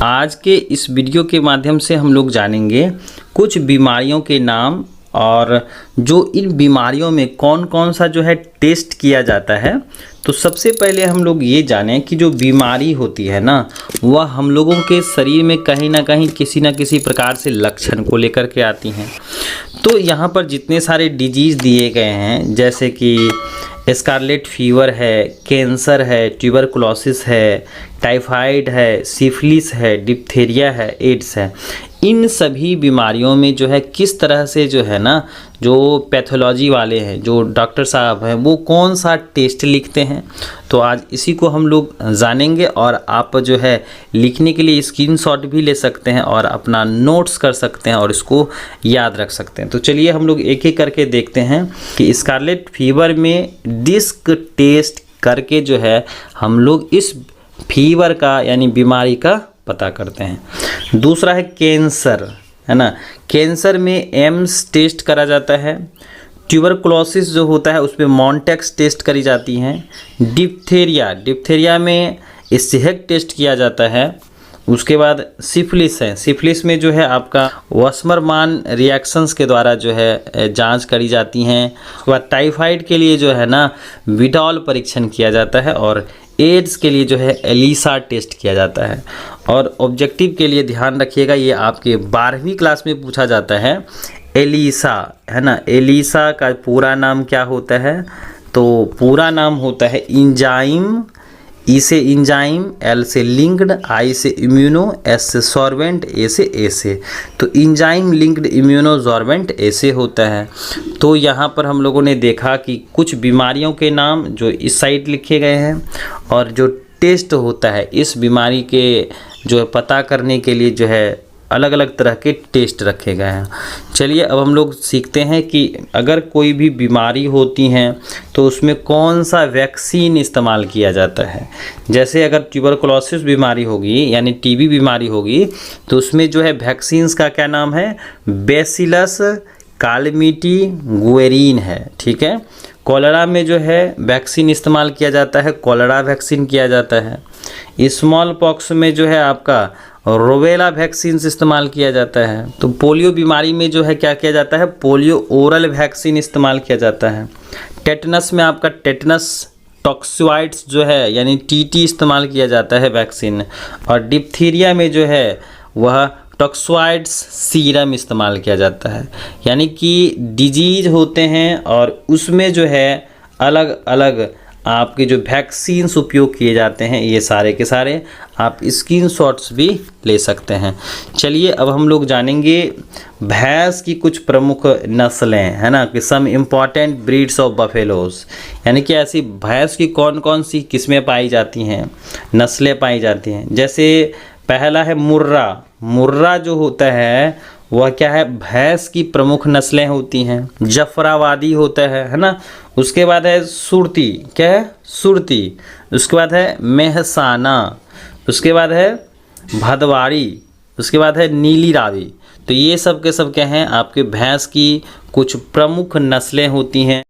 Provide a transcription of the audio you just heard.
आज के इस वीडियो के माध्यम से हम लोग जानेंगे कुछ बीमारियों के नाम और जो इन बीमारियों में कौन कौन सा जो है टेस्ट किया जाता है। तो सबसे पहले हम लोग ये जानें कि जो बीमारी होती है ना, वह हम लोगों के शरीर में कहीं ना कहीं किसी न किसी प्रकार से लक्षण को लेकर के आती हैं। तो यहाँ पर जितने सारे डिजीज़ दिए गए हैं, जैसे कि स्कारलेट फीवर है, कैंसर है, ट्यूबरकुलोसिस है, टाइफाइड है, सिफिलिस है, डिप्थीरिया है, एड्स है, इन सभी बीमारियों में जो है किस तरह से जो है ना, जो पैथोलॉजी वाले हैं, जो डॉक्टर साहब हैं, वो कौन सा टेस्ट लिखते हैं। तो आज इसी को हम लोग जानेंगे और आप जो है लिखने के लिए स्क्रीनशॉट भी ले सकते हैं और अपना नोट्स कर सकते हैं और इसको याद रख सकते हैं। तो चलिए हम लोग एक एक करके देखते हैं कि स्कारलेट फीवर में डिस्क टेस्ट करके जो है हम लोग इस फीवर का यानी बीमारी का पता करते हैं। दूसरा है कैंसर, है ना। कैंसर में एम्स टेस्ट करा जाता है। ट्यूबरकुलोसिस जो होता है उसमें मॉन्टेक्स टेस्ट करी जाती हैं। डिप्थीरिया में स्टेक टेस्ट किया जाता है। उसके बाद सिफिलिस है। सिफिलिस में जो है आपका वस्मरमान रिएक्शंस के द्वारा जो है जांच करी जाती हैं। उसके बाद टाइफाइड के लिए जो है ना विडॉल परीक्षण किया जाता है और एड्स के लिए जो है एलिसा टेस्ट किया जाता है। और ऑब्जेक्टिव के लिए ध्यान रखिएगा, ये आपके 12वीं क्लास में पूछा जाता है। एलिसा, है ना। एलिसा का पूरा नाम क्या होता है? तो पूरा नाम होता है इंजाइम। ई से इंजाइम, एल से लिंक्ड, आई से इम्यूनो, एस से सॉर्बेंट, ए से तो इंजाइम लिंक्ड इम्यूनोसॉर्बेंट ऐसे होता है। तो यहाँ पर हम लोगों ने देखा कि कुछ बीमारियों के नाम जो इस साइड लिखे गए हैं और जो टेस्ट होता है इस बीमारी के जो पता करने के लिए जो है अलग अलग तरह के टेस्ट रखे गए हैं। चलिए अब हम लोग सीखते हैं कि अगर कोई भी बीमारी होती है तो उसमें कौन सा वैक्सीन इस्तेमाल किया जाता है। जैसे अगर ट्यूबरकुलोसिस बीमारी होगी यानी टीबी बीमारी होगी तो उसमें जो है वैक्सीन्स का क्या नाम है? बेसिलस कालमिटी गुएरिन है, ठीक है। कॉलेरा में जो है वैक्सीन इस्तेमाल किया जाता है, कॉलेरा वैक्सीन किया जाता है। स्मॉल पॉक्स में जो है आपका रोबेला वैक्सीन इस्तेमाल किया जाता है। तो पोलियो बीमारी में जो है क्या किया जाता है? पोलियो ओरल वैक्सीन इस्तेमाल किया जाता है। टेटनस में आपका टेटनस टॉक्सोइड्स जो है यानी टीटी इस्तेमाल किया जाता है वैक्सीन। और डिप्थीरिया में जो है वह टॉक्सोइड्स सीरम इस्तेमाल किया जाता है। यानी कि डिजीज होते हैं और उसमें जो है अलग अलग आपके जो वैक्सीन्स उपयोग किए जाते हैं, ये सारे के सारे आप स्क्रीनशॉट्स भी ले सकते हैं। चलिए अब हम लोग जानेंगे भैंस की कुछ प्रमुख नस्लें, है ना, कि some important breeds of buffaloes, यानी कि ऐसी भैंस की कौन कौन सी किस्में पाई जाती हैं, नस्लें पाई जाती हैं। जैसे पहला है मुर्रा। मुर्रा जो होता है वह क्या है? भैंस की प्रमुख नस्लें होती हैं। जफराबादी होता है ना। उसके बाद है सुरती, क्या है? सुरती। उसके बाद है मेहसाना। उसके बाद है भदवाड़ी। उसके बाद है नीली रावी। तो ये सब के सब क्या हैं? आपके भैंस की कुछ प्रमुख नस्लें होती हैं।